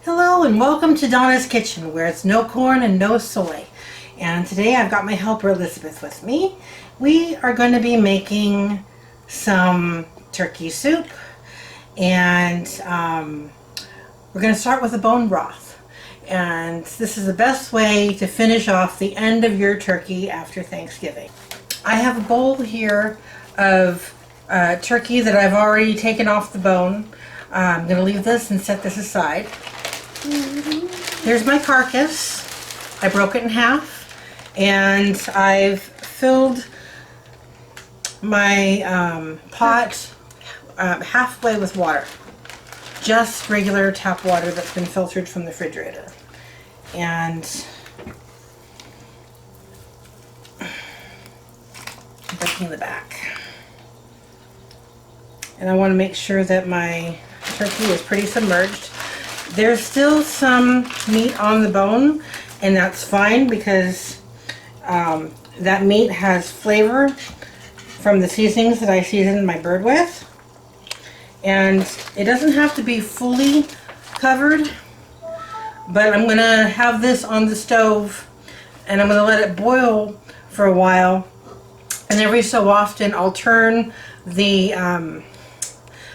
Hello and welcome to Donna's Kitchen, where it's no corn and no soy. And today I've got my helper Elizabeth with me. We are going to be making some turkey soup, and we're going to start with a bone broth. And this is the best way to finish off the end of your turkey after Thanksgiving. I have a bowl here of turkey that I've already taken off the bone. I'm going to leave this and set this aside. Here's my carcass. I broke it in half, and I've filled my pot halfway with water. Just regular tap water that's been filtered from the refrigerator. And breaking the back. And I want to make sure that my turkey is pretty submerged. There's still some meat on the bone, and that's fine because that meat has flavor from the seasonings that I seasoned my bird with. And it doesn't have to be fully covered, but I'm going to have this on the stove and I'm going to let it boil for a while. And every so often I'll turn the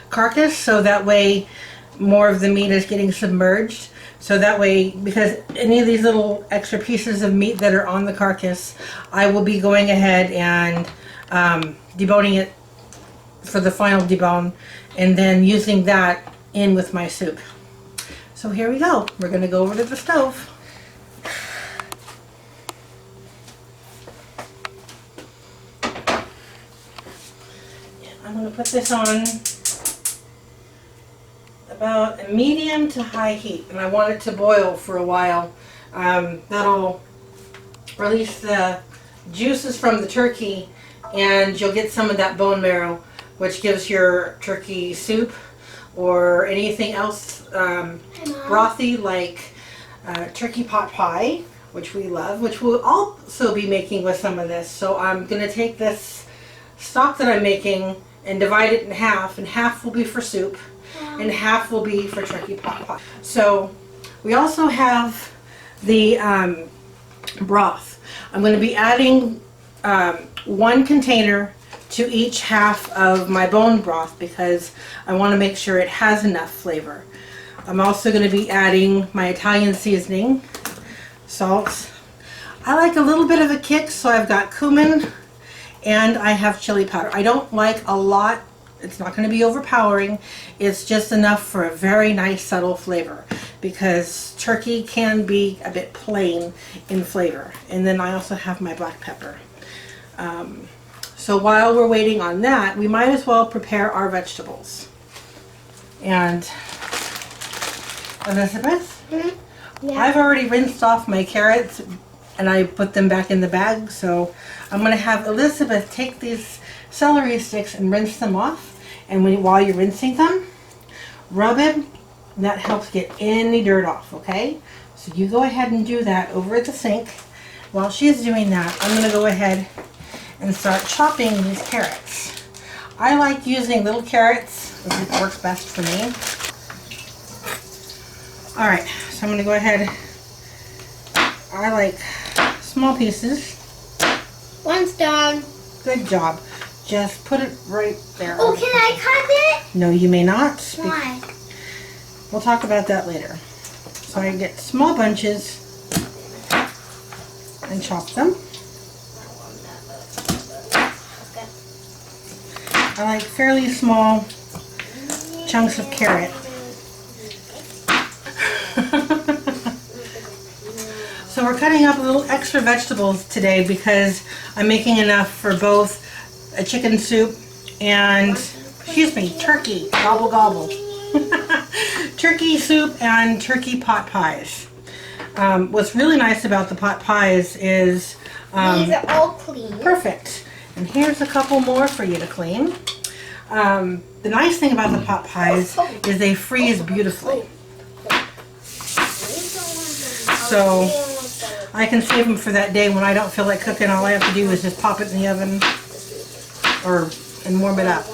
carcass so that way more of the meat is getting submerged. So that way, because any of these little extra pieces of meat that are on the carcass, I will be going ahead and deboning it for the final debone, and then using that in with my soup. So here we go. We're going to go over to the stove. I'm going to put this on about a medium to high heat, and I want it to boil for a while. That'll release the juices from the turkey, and you'll get some of that bone marrow, which gives your turkey soup or anything else brothy like turkey pot pie, which we love, which we'll also be making with some of this. So I'm going to take this stock that I'm making and divide it in half, and half will be for soup and half will be for turkey pot pie. So we also have the broth. I'm going to be adding one container to each half of my bone broth because I want to make sure it has enough flavor. I'm also going to be adding my Italian seasoning, salt. I like a little bit of a kick, so I've got cumin and I have chili powder. I don't like a lot. It's not going to be overpowering. It's just enough for a very nice subtle flavor because turkey can be a bit plain in flavor. And then I also have my black pepper. So while we're waiting on that, we might as well prepare our vegetables. And Elizabeth, yeah. I've already rinsed off my carrots and I put them back in the bag. So I'm going to have Elizabeth take these celery sticks and rinse them off. And while you're rinsing them, rub it. That helps get any dirt off, okay? So you go ahead and do that over at the sink. While she's doing that, I'm going to go ahead and start chopping these carrots. I like using little carrots because it works best for me. Alright, so I'm going to go ahead. I like small pieces. One's done. Good job. Just put it right there. Oh, can I cut it? No, you may not. Why? We'll talk about that later. So I get small bunches and chop them. I like fairly small chunks of carrot. So we're cutting up a little extra vegetables today because I'm making enough for both a chicken soup and, excuse me, turkey, gobble gobble. Turkey soup and turkey pot pies. What's really nice about the pot pies is these are all clean. Perfect. And here's a couple more for you to clean. The nice thing about the pot pies is they freeze beautifully. So I can save them for that day when I don't feel like cooking. All I have to do is just pop it in the oven and warm it up.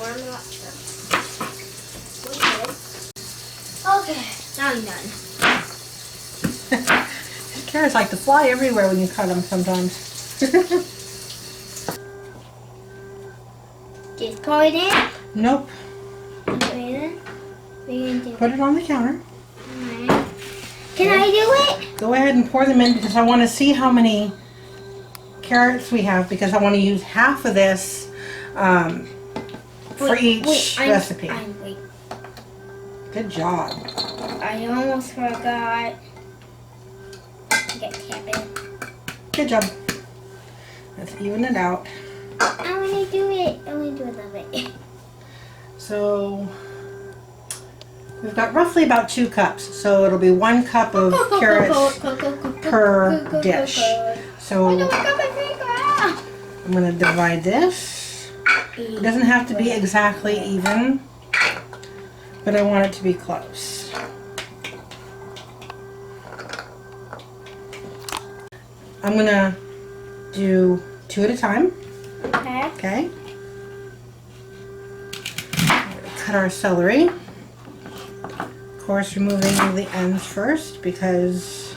Okay, now I'm done. Carrots like to fly everywhere when you cut them sometimes. Just pour it in. Nope. Put it in. What are you gonna do? Put it on the counter. Alright. Can I do it? Go ahead and pour them in because I want to see how many carrots we have because I want to use half of this for each recipe. Wait. Good job. I almost forgot. Get cabbage. Good job. Let's even it out. I want to do it. I want to do a little bit. So we've got roughly about 2 cups. So it'll be 1 cup of carrots per dish. So I'm going to divide this. It doesn't have to be exactly even, but I want it to be close. I'm going to do 2 at a time. Okay. Cut our celery. Of course, removing the ends first because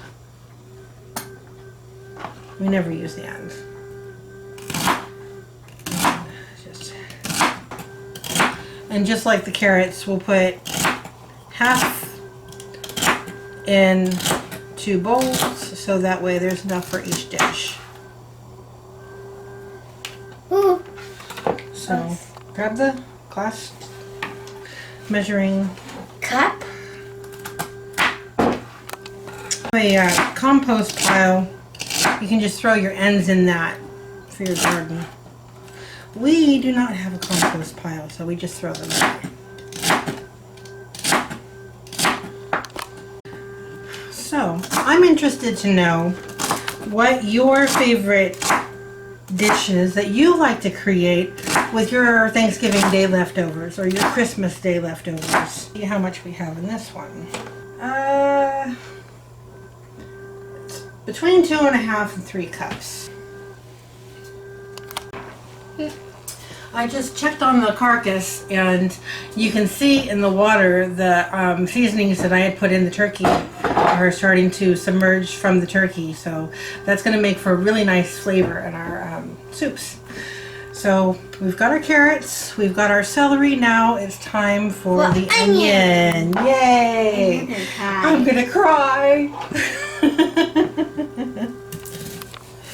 we never use the ends. And just like the carrots, we'll put half in 2 bowls so that way there's enough for each dish. Ooh. So grab the glass measuring Cup. a compost pile. You can just throw your ends in that for your garden. We do not have a compost pile, so we just throw them in. So I'm interested to know what your favorite dishes that you like to create with your Thanksgiving Day leftovers or your Christmas Day leftovers. See how much we have in this one. It's between 2.5 and 3 cups. I just checked on the carcass and you can see in the water the seasonings that I had put in the turkey are starting to submerge from the turkey, so that's going to make for a really nice flavor in our soups. So we've got our carrots, we've got our celery, now it's time for the onion. Yay! I'm gonna cry!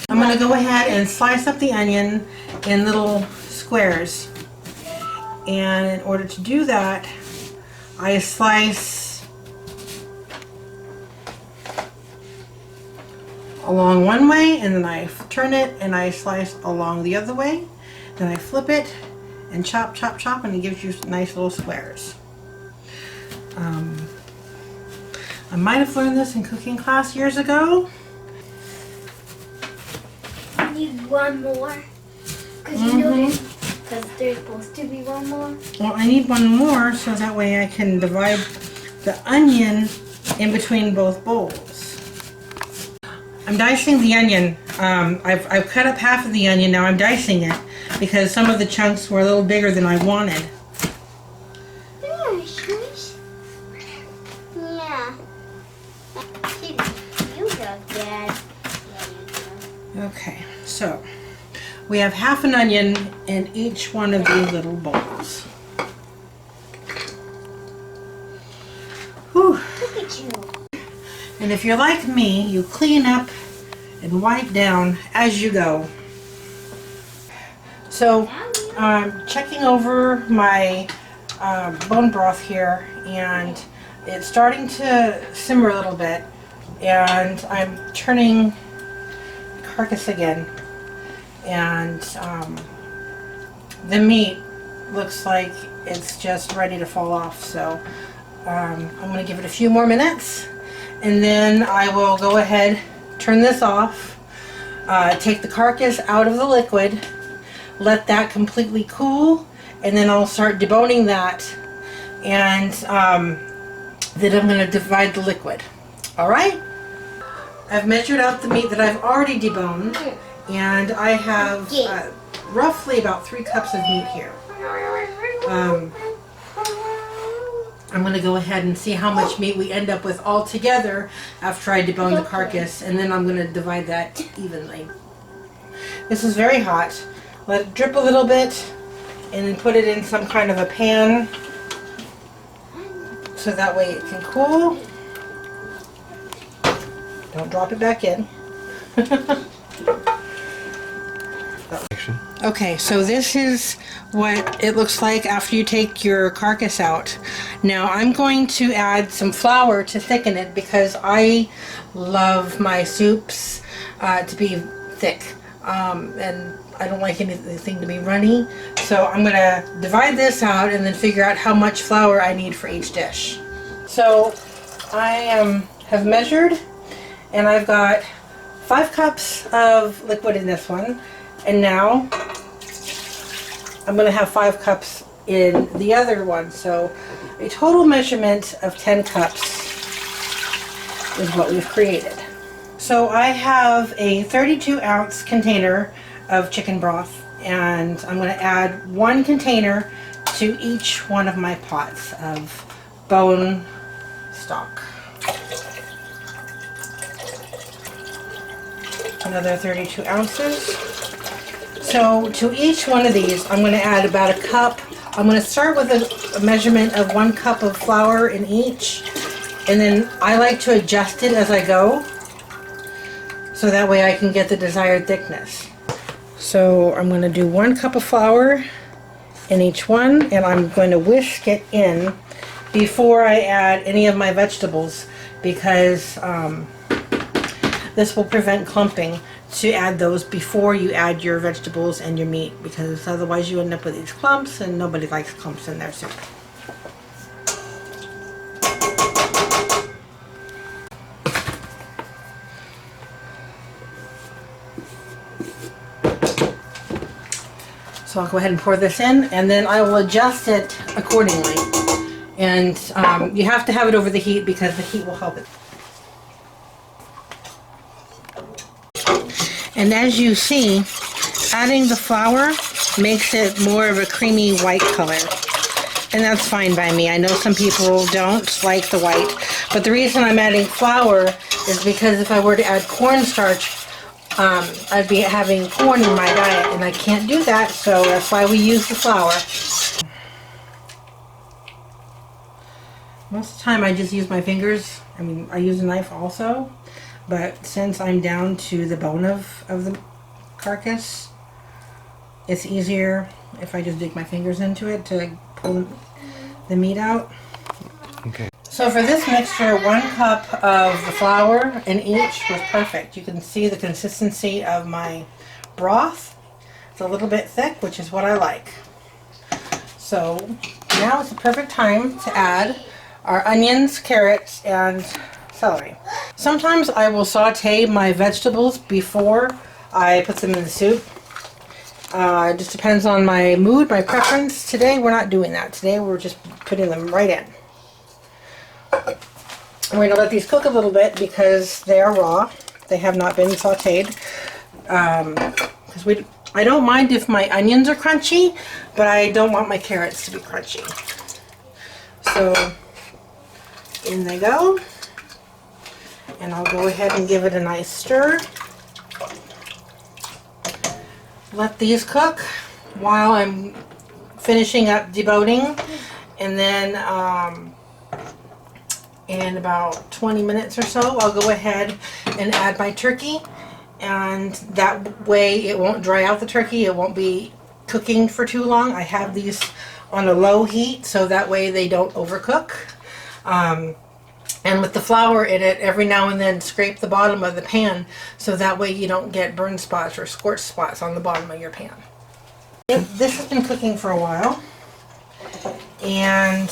I'm gonna go ahead and slice up the onion in little squares, and in order to do that I slice along one way and then I turn it and I slice along the other way, then I flip it and chop chop chop, and it gives you nice little squares. I might have learned this in cooking class years ago. I need one more. Because you know because there's supposed to be one more. Well, I need one more so that way I can divide the onion in between both bowls. I'm dicing the onion. I've cut up half of the onion, now I'm dicing it because some of the chunks were a little bigger than I wanted. Yeah. You go, Dad. Okay, so we have half an onion in each one of these little bowls. Whew. Look at you. And if you're like me, you clean up and wipe down as you go. So I'm checking over my bone broth here, and it's starting to simmer a little bit, and I'm turning the carcass again, and the meat looks like it's just ready to fall off, so I'm going to give it a few more minutes, and then I will go ahead, turn this off, take the carcass out of the liquid, let that completely cool, and then I'll start deboning that, and then I'm going to divide the liquid. Alright? I've measured out the meat that I've already deboned, and I have roughly about 3 cups of meat here. I'm going to go ahead and see how much meat we end up with all together after I debone the carcass, and then I'm going to divide that evenly. This is very hot. Let it drip a little bit and then put it in some kind of a pan so that way it can cool. Don't drop it back in. Okay, so this is what it looks like after you take your carcass out. Now I'm going to add some flour to thicken it because I love my soups to be thick, and I don't like anything to be runny. So I'm going to divide this out and then figure out how much flour I need for each dish. So I have measured, and I've got 5 cups of liquid in this one, and now I'm going to have 5 cups in the other one, so a total measurement of 10 cups is what we've created. So I have a 32-ounce container of chicken broth, and I'm going to add 1 container to each one of my pots of bone stock. Another 32 ounces. So to each one of these, I'm going to add about a cup. I'm going to start with a measurement of 1 cup of flour in each, and then I like to adjust it as I go, so that way I can get the desired thickness. So I'm going to do 1 cup of flour in each one, and I'm going to whisk it in before I add any of my vegetables, because this will prevent clumping, to add those before you add your vegetables and your meat, because otherwise you end up with these clumps, and nobody likes clumps in their soup. So I'll go ahead and pour this in, and then I will adjust it accordingly. And you have to have it over the heat because the heat will help it. And as you see, adding the flour makes it more of a creamy white color. And that's fine by me. I know some people don't like the white, but the reason I'm adding flour is because if I were to add cornstarch, I'd be having corn in my diet, and I can't do that, so that's why we use the flour. Most of the time I just use my fingers. I mean, I use a knife also, but since I'm down to the bone of the carcass, it's easier if I just dig my fingers into it to pull the meat out. Okay. So for this mixture, 1 cup of the flour in each was perfect. You can see the consistency of my broth. It's a little bit thick, which is what I like. So now is the perfect time to add our onions, carrots, and celery. Sometimes I will saute my vegetables before I put them in the soup. It just depends on my mood, my preference. Today we're not doing that. Today we're just putting them right in. We're going to let these cook a little bit because they are raw. They have not been sauteed. Because I don't mind if my onions are crunchy, but I don't want my carrots to be crunchy. So in they go. And I'll go ahead and give it a nice stir. Let these cook while I'm finishing up deboning, and then in about 20 minutes or so I'll go ahead and add my turkey, and that way it won't dry out the turkey. It won't be cooking for too long. I have these on a low heat so that way they don't overcook. And with the flour in it, every now and then scrape the bottom of the pan so that way you don't get burn spots or scorch spots on the bottom of your pan. This has been cooking for a while, and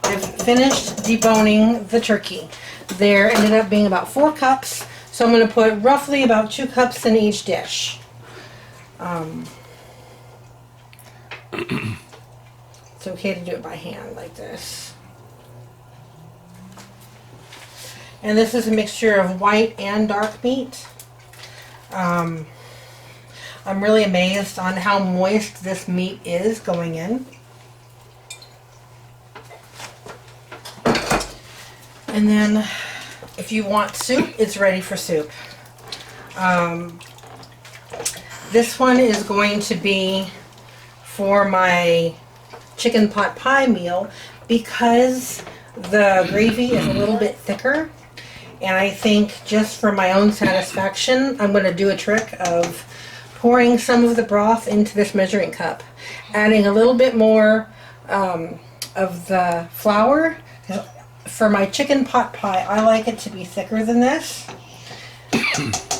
I've finished deboning the turkey. There ended up being about 4 cups, so I'm going to put roughly about 2 cups in each dish. It's okay to do it by hand like this. And this is a mixture of white and dark meat. I'm really amazed on how moist this meat is going in. And then if you want soup, it's ready for soup. This one is going to be for my chicken pot pie meal because the gravy is a little bit thicker. And I think just for my own satisfaction, I'm going to do a trick of pouring some of the broth into this measuring cup, adding a little bit more of the flour. For my chicken pot pie, I like it to be thicker than this.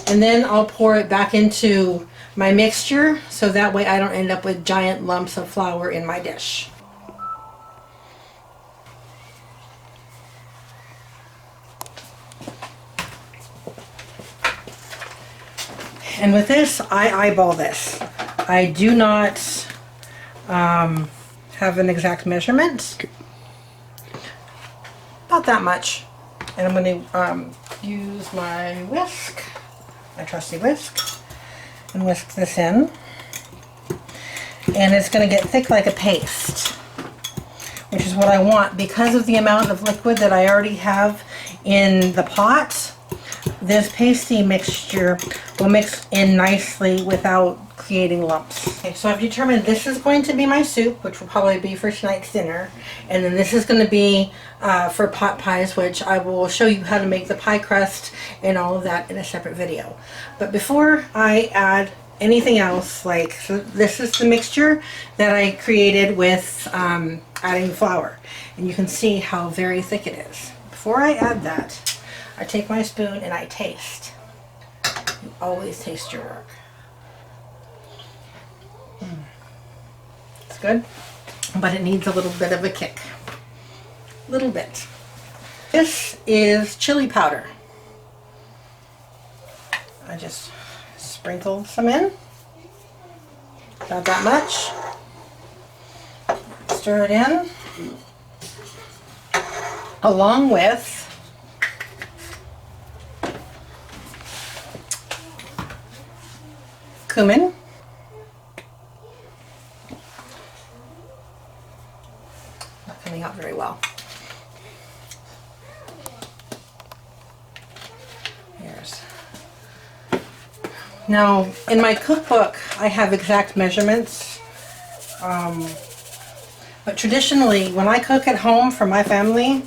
And then I'll pour it back into my mixture so that way I don't end up with giant lumps of flour in my dish. And with this, I eyeball this. I do not have an exact measurement. About that much. And I'm going to use my whisk, my trusty whisk, and whisk this in. And it's going to get thick like a paste, which is what I want because of the amount of liquid that I already have in the pot. This pasty mixture will mix in nicely without creating lumps. Okay, so I've determined this is going to be my soup, which will probably be for tonight's dinner. And then this is going to be for pot pies, which I will show you how to make the pie crust and all of that in a separate video. But before I add anything else, so this is the mixture that I created with adding flour. And you can see how very thick it is. Before I add that, I take my spoon and I taste. You always taste your work. It's good, but it needs a little bit of a kick. Little bit. This is chili powder. I just sprinkled some in. About that much. Stir it in. Along with cumin, not coming out very well. Here's. Now, in my cookbook, I have exact measurements, but traditionally, when I cook at home for my family,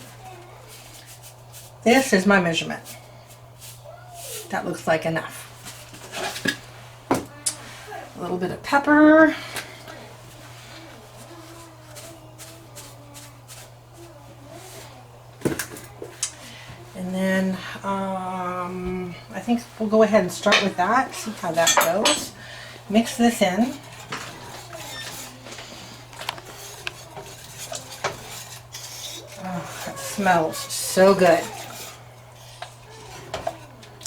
this is my measurement. That looks like enough. A little bit of pepper. And then I think we'll go ahead and start with that, see how that goes. Mix this in. Oh, that smells so good.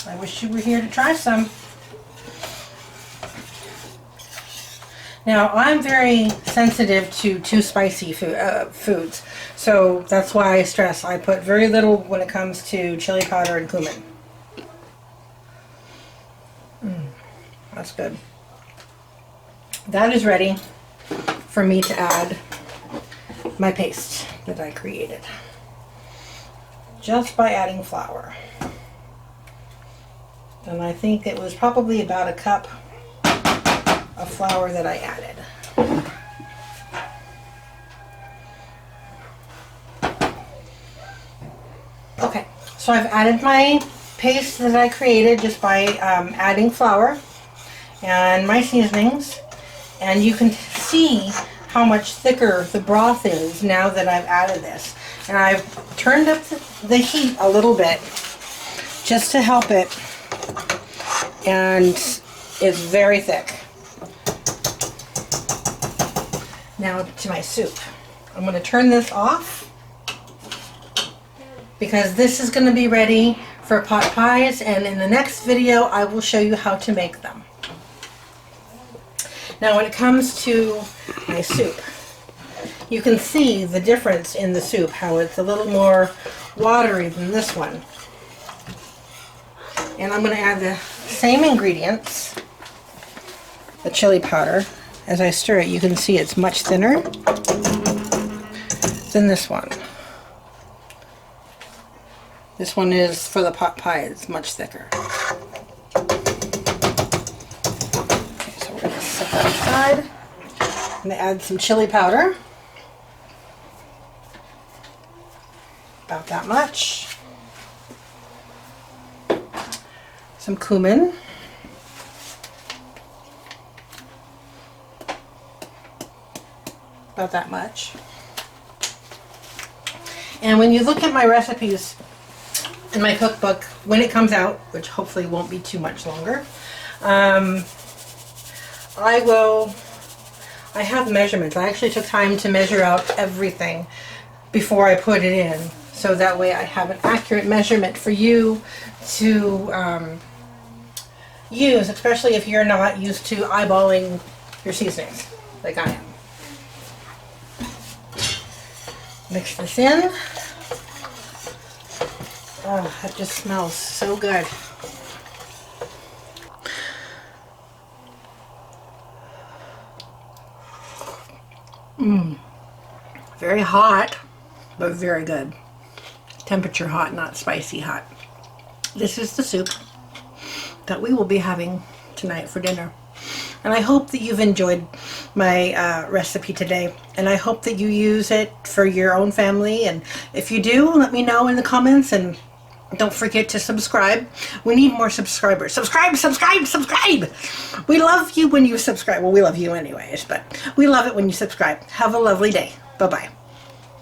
I wish you were here to try some. Now, I'm very sensitive to too spicy foods, so that's why I stress I put very little when it comes to chili powder and cumin. That's good. That is ready for me to add my paste that I created just by adding flour. And I think it was probably about a cup of flour that I added. Okay, so I've added my paste that I created just by adding flour and my seasonings, and you can see how much thicker the broth is now that I've added this. And I've turned up the heat a little bit just to help it, and it's very thick. Now to my soup. I'm going to turn this off because this is going to be ready for pot pies, and in the next video I will show you how to make them. Now when it comes to my soup, you can see the difference in the soup, how it's a little more watery than this one. And I'm going to add the same ingredients, the chili powder. As I stir it, you can see it's much thinner than this one. This one is for the pot pie. It's much thicker. Okay, so we're going to set that aside. I'm going to add some chili powder. About that much. Some cumin. About that much. And when you look at my recipes in my cookbook, when it comes out, which hopefully won't be too much longer, I have measurements. I actually took time to measure out everything before I put it in, so that way I have an accurate measurement for you to use, especially if you're not used to eyeballing your seasonings like I am. Mix this in. Oh, that just smells so good. Very hot, but very good. Temperature hot, not spicy hot. This is the soup that we will be having tonight for dinner. And I hope that you've enjoyed my recipe today. And I hope that you use it for your own family. And if you do, let me know in the comments. And don't forget to subscribe. We need more subscribers. Subscribe, subscribe, subscribe! We love you when you subscribe. Well, we love you anyways, but we love it when you subscribe. Have a lovely day. Bye-bye.